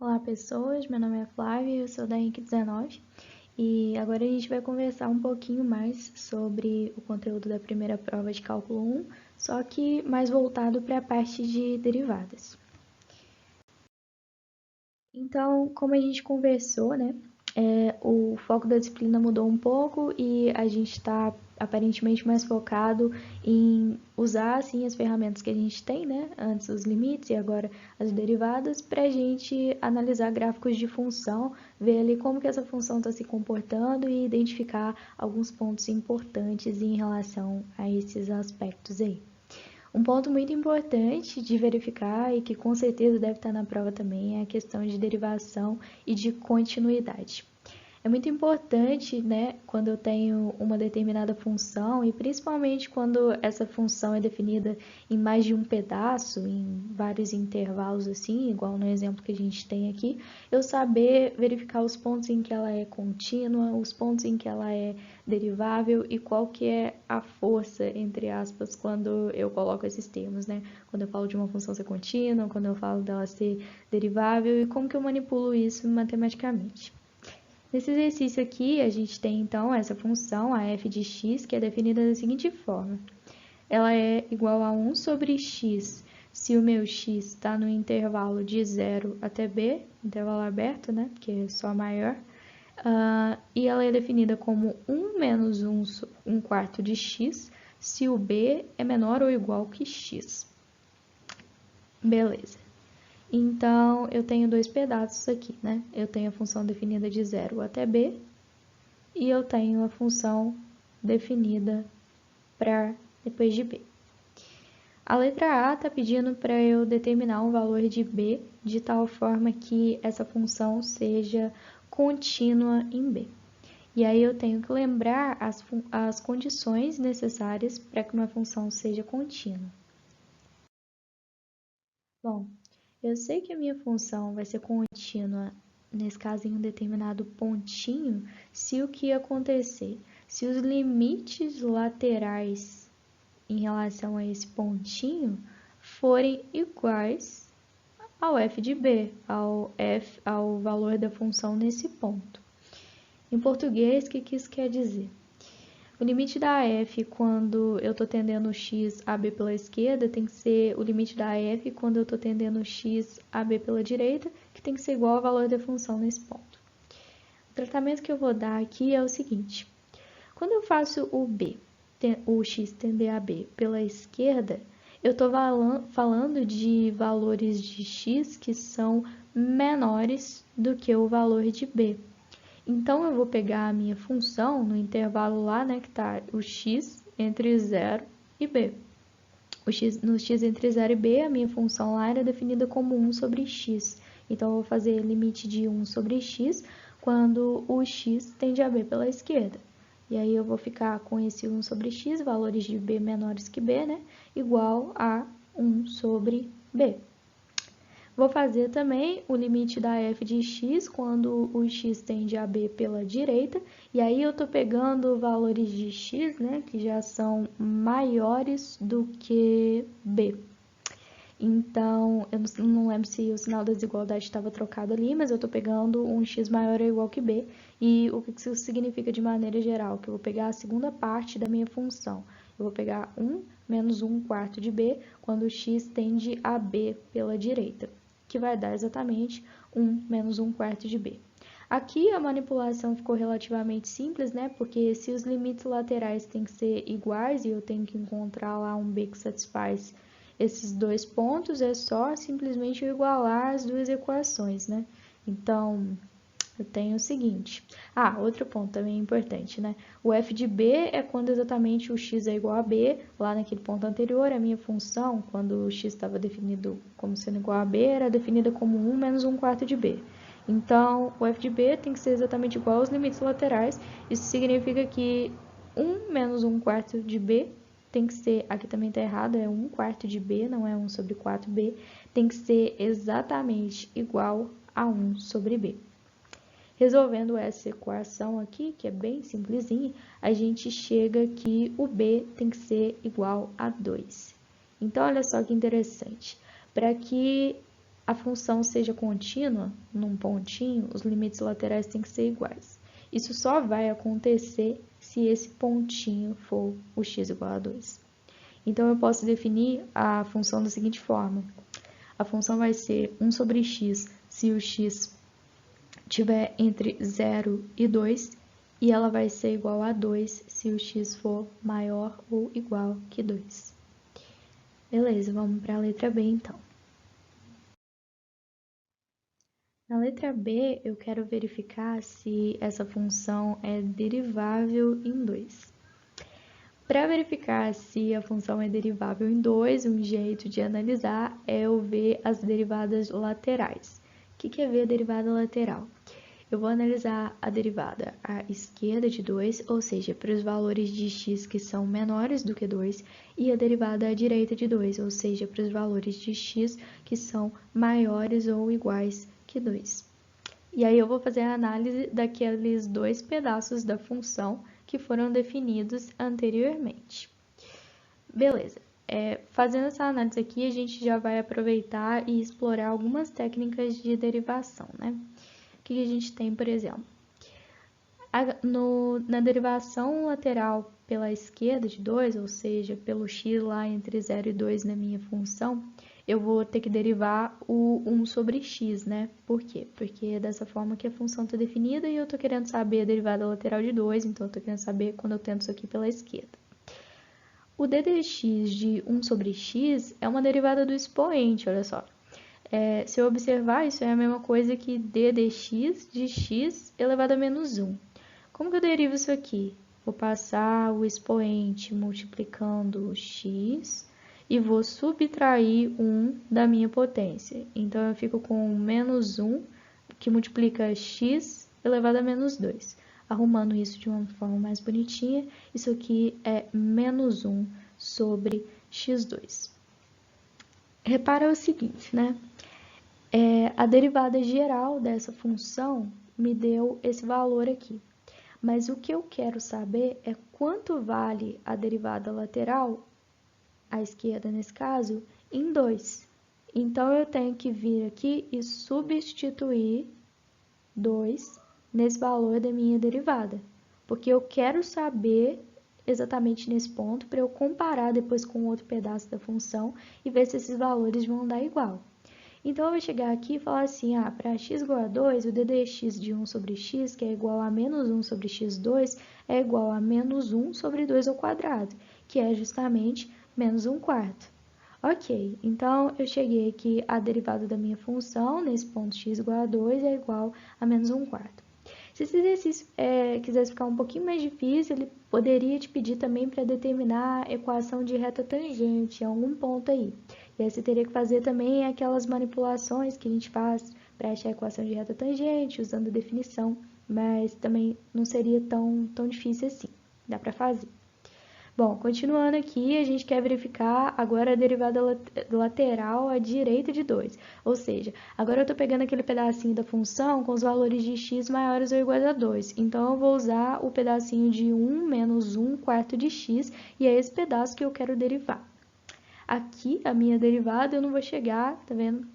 Olá pessoas, meu nome é Flávia, eu sou da Henrique 19 e agora a gente vai conversar um pouquinho mais sobre o conteúdo da primeira prova de cálculo 1, só que mais voltado para a parte de derivadas. Então, como a gente conversou, né, o foco da disciplina mudou um pouco e a gente está aparentemente mais focado em usar assim as ferramentas que a gente tem, né, antes os limites e agora as derivadas, para a gente analisar gráficos de função, ver ali como que essa função está se comportando e identificar alguns pontos importantes em relação a esses aspectos aí. Um ponto muito importante de verificar e que com certeza deve estar na prova também é a questão de derivação e de continuidade. É muito importante, né, quando eu tenho uma determinada função e principalmente quando essa função é definida em mais de um pedaço, em vários intervalos assim, igual no exemplo que a gente tem aqui, eu saber verificar os pontos em que ela é contínua, os pontos em que ela é derivável e qual que é a força, entre aspas, quando eu coloco esses termos, né? Quando eu falo de uma função ser contínua, quando eu falo dela ser derivável e como que eu manipulo isso matematicamente. Nesse exercício aqui, a gente tem então essa função, a f de x, que é definida da seguinte forma. Ela é igual a 1 sobre x, se o meu x está no intervalo de 0 até b, intervalo aberto, né, que é só maior, e ela é definida como 1 menos 1 quarto de x, se o b é menor ou igual que x. Beleza. Então, eu tenho dois pedaços aqui, né? Eu tenho a função definida de 0 até b e eu tenho a função definida para depois de b. A letra A está pedindo para eu determinar um valor de b de tal forma que essa função seja contínua em b. E aí eu tenho que lembrar as condições necessárias para que uma função seja contínua. Bom, eu sei que a minha função vai ser contínua, nesse caso em um determinado pontinho, se o que acontecer? Se os limites laterais em relação a esse pontinho forem iguais ao f de b, ao valor da função nesse ponto. Em português, o que isso quer dizer? O limite da f quando eu estou tendendo x a b pela esquerda tem que ser o limite da f quando eu estou tendendo x a b pela direita, que tem que ser igual ao valor da função nesse ponto. O tratamento que eu vou dar aqui é o seguinte. Quando eu faço o x tender a b pela esquerda, eu estou falando de valores de x que são menores do que o valor de b. Então, eu vou pegar a minha função no intervalo lá, né, que está o x entre 0 e b. No x entre 0 e b, a minha função lá era definida como 1 sobre x. Então, eu vou fazer limite de 1 sobre x quando o x tende a b pela esquerda. E aí, eu vou ficar com esse 1 sobre x, valores de b menores que b, né, igual a 1 sobre b. Vou fazer também o limite da f de x quando o x tende a b pela direita. E aí eu estou pegando valores de x, né, que já são maiores do que b. Então, eu não lembro se o sinal da desigualdade estava trocado ali, mas eu estou pegando um x maior ou igual que b. E o que isso significa de maneira geral? Que eu vou pegar a segunda parte da minha função. Eu vou pegar 1 menos 1 quarto de b quando o x tende a b pela direita, que vai dar exatamente 1 menos 1 quarto de b. Aqui a manipulação ficou relativamente simples, né? Porque se os limites laterais têm que ser iguais e eu tenho que encontrar lá um b que satisfaz esses dois pontos, é só simplesmente igualar as duas equações, né? Então, eu tenho o seguinte. Outro ponto também importante, né? O f de b é quando exatamente o x é igual a b, lá naquele ponto anterior, a minha função, quando o x estava definido como sendo igual a b, era definida como 1 menos 1 quarto de b. Então, o f de b tem que ser exatamente igual aos limites laterais. Isso significa que 1 menos 1 quarto de b tem que ser, aqui também está errado, é 1 quarto de b, não é 1 sobre 4b, tem que ser exatamente igual a 1 sobre b. Resolvendo essa equação aqui, que é bem simplesinha, a gente chega que o b tem que ser igual a 2. Então, olha só que interessante. Para que a função seja contínua, num pontinho, os limites laterais têm que ser iguais. Isso só vai acontecer se esse pontinho for o x igual a 2. Então, eu posso definir a função da seguinte forma. A função vai ser 1 sobre x se o x tiver entre 0 e 2, e ela vai ser igual a 2 se o x for maior ou igual que 2. Beleza, vamos para a letra B então. Na letra B, eu quero verificar se essa função é derivável em 2. Para verificar se a função é derivável em 2, um jeito de analisar é eu ver as derivadas laterais. O que é ver a derivada lateral? Eu vou analisar a derivada à esquerda de 2, ou seja, para os valores de x que são menores do que 2, e a derivada à direita de 2, ou seja, para os valores de x que são maiores ou iguais que 2. E aí eu vou fazer a análise daqueles dois pedaços da função que foram definidos anteriormente. Beleza. Fazendo essa análise aqui, a gente já vai aproveitar e explorar algumas técnicas de derivação, né? O que a gente tem, por exemplo? Na derivação lateral pela esquerda de 2, ou seja, pelo x lá entre 0 e 2 na minha função, eu vou ter que derivar o 1 sobre x, né? Por quê? Porque é dessa forma que a função está definida e eu estou querendo saber a derivada lateral de 2, então eu estou querendo saber quando eu tento isso aqui pela esquerda. O d dx de 1 sobre x é uma derivada do expoente, olha só. Se eu observar, isso é a mesma coisa que d dx de x elevado a menos 1. Como que eu derivo isso aqui? Vou passar o expoente multiplicando o x e vou subtrair 1 da minha potência. Então, eu fico com menos 1, que multiplica x elevado a menos 2. Arrumando isso de uma forma mais bonitinha, isso aqui é menos 1 sobre x2. Repara o seguinte, né? A derivada geral dessa função me deu esse valor aqui. Mas o que eu quero saber é quanto vale a derivada lateral, à esquerda nesse caso, em 2. Então, eu tenho que vir aqui e substituir 2 nesse valor da minha derivada. Porque eu quero saber exatamente nesse ponto para eu comparar depois com outro pedaço da função e ver se esses valores vão dar igual. Então, eu vou chegar aqui e falar assim, para x igual a 2, o d dx de 1 sobre x, que é igual a menos 1 sobre x2, é igual a menos 1 sobre 2 ao quadrado, que é justamente menos 1 quarto. Ok, então eu cheguei aqui a derivada da minha função, nesse ponto x igual a 2, é igual a menos 1 quarto. Se esse exercício quisesse ficar um pouquinho mais difícil, ele poderia te pedir também para determinar a equação de reta tangente em algum ponto aí. E aí você teria que fazer também aquelas manipulações que a gente faz para achar a equação de reta tangente, usando a definição, mas também não seria tão difícil assim. Dá para fazer. Bom, continuando aqui, a gente quer verificar agora a derivada lateral à direita de 2. Ou seja, agora eu estou pegando aquele pedacinho da função com os valores de x maiores ou iguais a 2. Então, eu vou usar o pedacinho de 1 menos 1 quarto de x, e é esse pedaço que eu quero derivar. Aqui, a minha derivada, eu não vou chegar, tá vendo?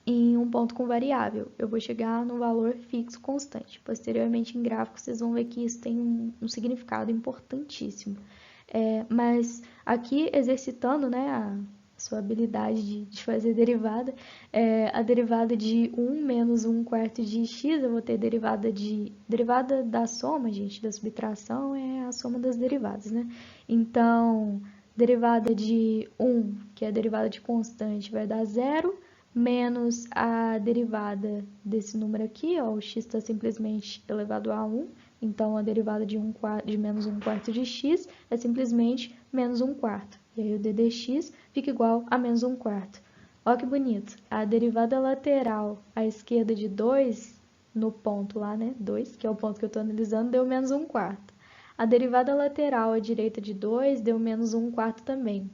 Em um ponto com variável, eu vou chegar no valor fixo constante. Posteriormente, em gráfico, vocês vão ver que isso tem um significado importantíssimo. Mas aqui, exercitando, né, a sua habilidade de fazer derivada, a derivada de 1 menos 1 quarto de x, eu vou ter derivada da soma, gente, da subtração é a soma das derivadas, né? Então, derivada de 1, que é a derivada de constante, vai dar 0, menos a derivada desse número aqui, ó, o x está simplesmente elevado a 1, então a derivada de menos 1 quarto de x é simplesmente menos 1 quarto. E aí o d dx fica igual a menos 1 quarto. Olha que bonito. A derivada lateral à esquerda de 2, no ponto lá, né, 2, que é o ponto que eu estou analisando, deu menos 1 quarto. A derivada lateral à direita de 2 deu menos 1 quarto também.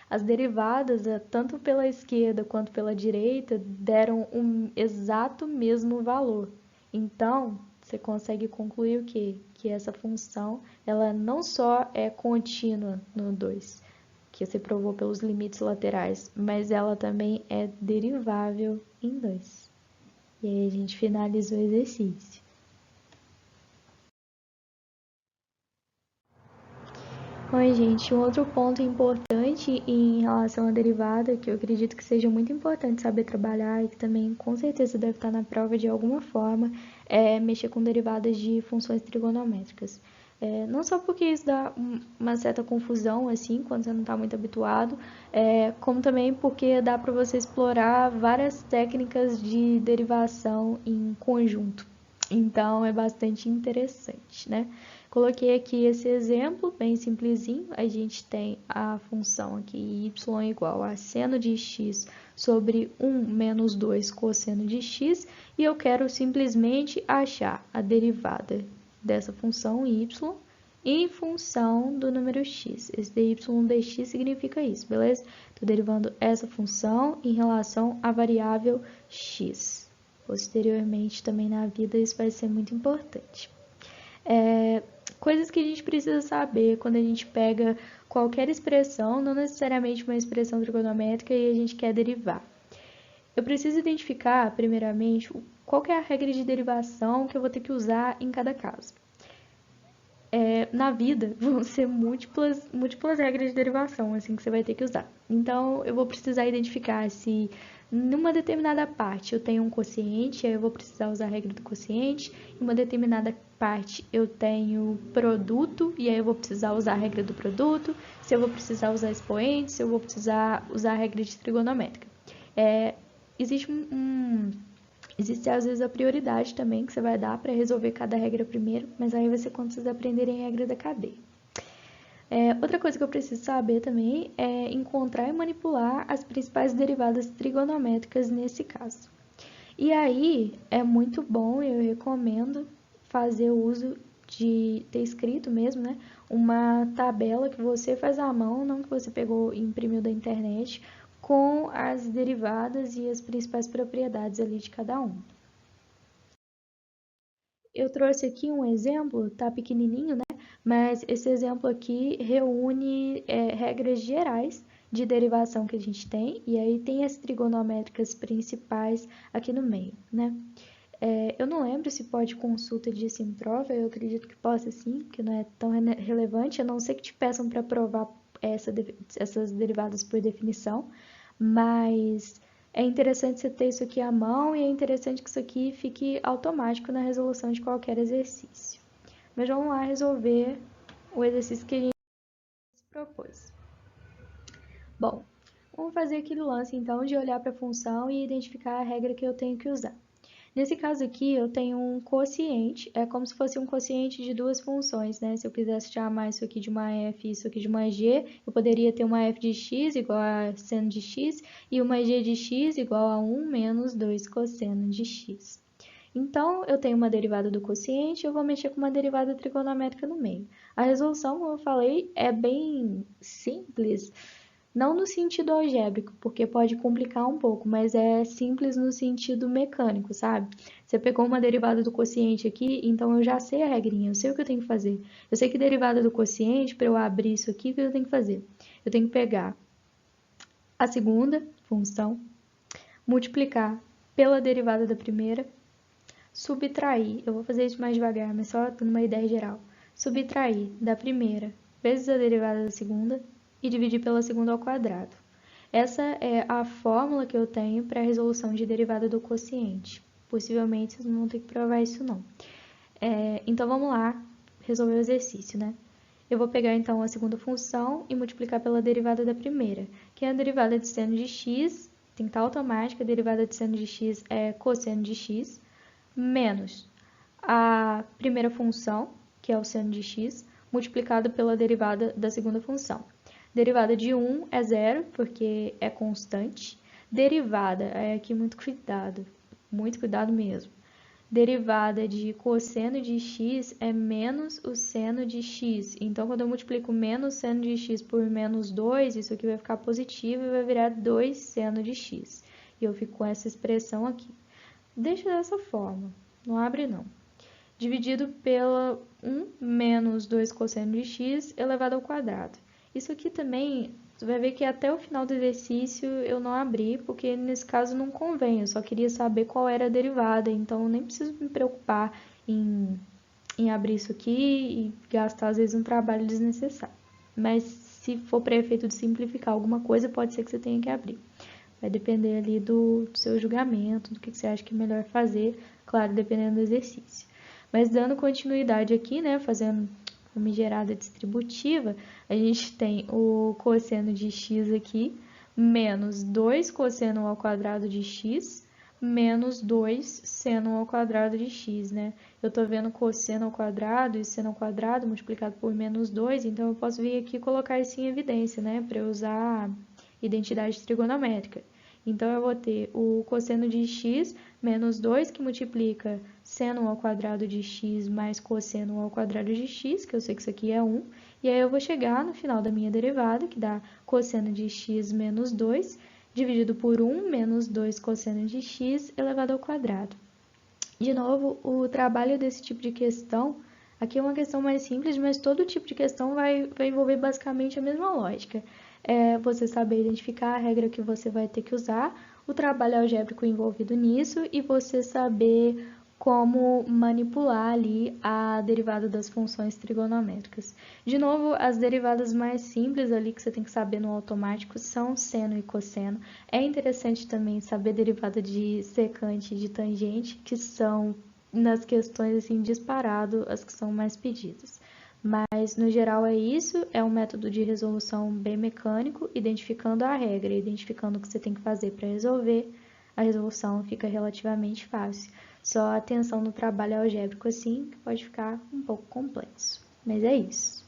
As derivadas, tanto pela esquerda quanto pela direita, deram um exato mesmo valor. Então, você consegue concluir o quê? Que essa função, ela não só é contínua no 2, que você provou pelos limites laterais, mas ela também é derivável em 2. E aí a gente finaliza o exercício. Oi, gente, um outro ponto importante em relação à derivada, que eu acredito que seja muito importante saber trabalhar e que também com certeza deve estar na prova de alguma forma, é mexer com derivadas de funções trigonométricas. Não só porque isso dá uma certa confusão, assim, quando você não está muito habituado, como também porque dá para você explorar várias técnicas de derivação em conjunto. Então, é bastante interessante, né? Coloquei aqui esse exemplo bem simplesinho. A gente tem a função aqui y igual a seno de x sobre 1 menos 2 cosseno de x, e eu quero simplesmente achar a derivada dessa função y em função do número x. Esse dy dx significa isso, beleza? Estou derivando essa função em relação à variável x. Posteriormente, também na vida, isso vai ser muito importante. Coisas que a gente precisa saber quando a gente pega qualquer expressão, não necessariamente uma expressão trigonométrica, e a gente quer derivar. Eu preciso identificar, primeiramente, qual que é a regra de derivação que eu vou ter que usar em cada caso. Na vida, vão ser múltiplas regras de derivação, assim, que você vai ter que usar. Então, eu vou precisar identificar se numa determinada parte eu tenho um quociente, aí eu vou precisar usar a regra do quociente. Em uma determinada parte eu tenho produto, e aí eu vou precisar usar a regra do produto. Se eu vou precisar usar expoente, se eu vou precisar usar a regra de trigonométrica. Existe às vezes a prioridade também que você vai dar para resolver cada regra primeiro, mas aí vai ser quando vocês aprenderem a regra da cadeia. Outra coisa que eu preciso saber também é encontrar e manipular as principais derivadas trigonométricas nesse caso. E aí é muito bom, eu recomendo fazer o uso de ter escrito mesmo, né? Uma tabela que você faz à mão, não que você pegou e imprimiu da internet, com as derivadas e as principais propriedades ali de cada um. Eu trouxe aqui um exemplo, tá pequenininho, né? Mas esse exemplo aqui reúne regras gerais de derivação que a gente tem, e aí tem as trigonométricas principais aqui no meio, né? Eu não lembro se pode consulta de sim prova, eu acredito que possa sim, porque não é tão relevante, a não ser que te peçam para provar essas derivadas por definição, mas é interessante você ter isso aqui à mão e é interessante que isso aqui fique automático na resolução de qualquer exercício. Mas vamos lá resolver o exercício que a gente se propôs. Bom, vamos fazer aquele lance então de olhar para a função e identificar a regra que eu tenho que usar. Nesse caso aqui, eu tenho um quociente, é como se fosse um quociente de duas funções, né? Se eu quisesse chamar isso aqui de uma f e isso aqui de uma g, eu poderia ter uma f de x igual a seno de x e uma g de x igual a 1 menos 2 cosseno de x. Então, eu tenho uma derivada do quociente, eu vou mexer com uma derivada trigonométrica no meio. A resolução, como eu falei, é bem simples, não no sentido algébrico, porque pode complicar um pouco, mas é simples no sentido mecânico, sabe? Você pegou uma derivada do quociente aqui, então eu já sei a regrinha, eu sei o que eu tenho que fazer. Eu sei que derivada do quociente, para eu abrir isso aqui, o que eu tenho que fazer? Eu tenho que pegar a segunda função, multiplicar pela derivada da primeira, subtrair, eu vou fazer isso mais devagar, mas só dando uma ideia geral. Subtrair da primeira vezes a derivada da segunda e dividir pela segunda ao quadrado. Essa é a fórmula que eu tenho para a resolução de derivada do quociente. Possivelmente vocês não vão ter que provar isso não. Então vamos lá resolver o exercício, né? Eu vou pegar então a segunda função e multiplicar pela derivada da primeira, que é a derivada de seno de x, tem que estar automática, a derivada de seno de x é cosseno de x, menos a primeira função, que é o seno de x, multiplicado pela derivada da segunda função. Derivada de 1 é zero, porque é constante. Derivada, aqui muito cuidado mesmo. Derivada de cosseno de x é menos o seno de x. Então, quando eu multiplico menos seno de x por menos 2, isso aqui vai ficar positivo e vai virar 2 seno de x. E eu fico com essa expressão aqui. Deixa dessa forma, não abre não. dividido pela 1 menos 2 cosseno de x elevado ao quadrado. Isso aqui também, você vai ver que até o final do exercício eu não abri, porque nesse caso não convém, eu só queria saber qual era a derivada, então nem preciso me preocupar em abrir isso aqui e gastar às vezes um trabalho desnecessário. Mas se for para efeito de simplificar alguma coisa, pode ser que você tenha que abrir. Vai depender ali do seu julgamento, do que você acha que é melhor fazer, claro, dependendo do exercício. Mas dando continuidade aqui, né, fazendo a famigerada distributiva, a gente tem o cosseno de x aqui, menos 2 cosseno ao quadrado de x, menos 2 seno ao quadrado de x, né? Eu tô vendo cosseno ao quadrado e seno ao quadrado multiplicado por menos 2, então eu posso vir aqui e colocar isso em evidência, né, para eu usar identidade trigonométrica. Então, eu vou ter o cosseno de x menos 2, que multiplica seno ao quadrado de x mais cosseno ao quadrado de x, que eu sei que isso aqui é 1. E aí, eu vou chegar no final da minha derivada, que dá cosseno de x menos 2, dividido por 1 menos 2 cosseno de x elevado ao quadrado. De novo, o trabalho desse tipo de questão, aqui é uma questão mais simples, mas todo tipo de questão vai envolver basicamente a mesma lógica. É você saber identificar a regra que você vai ter que usar, o trabalho algébrico envolvido nisso e você saber como manipular ali a derivada das funções trigonométricas. De novo, as derivadas mais simples ali que você tem que saber no automático são seno e cosseno. É interessante também saber derivada de secante e de tangente, que são, nas questões assim, disparado as que são mais pedidas. Mas, no geral, é isso. É um método de resolução bem mecânico, identificando a regra, identificando o que você tem que fazer para resolver, a resolução fica relativamente fácil. Só atenção no trabalho algébrico assim, que pode ficar um pouco complexo. Mas é isso.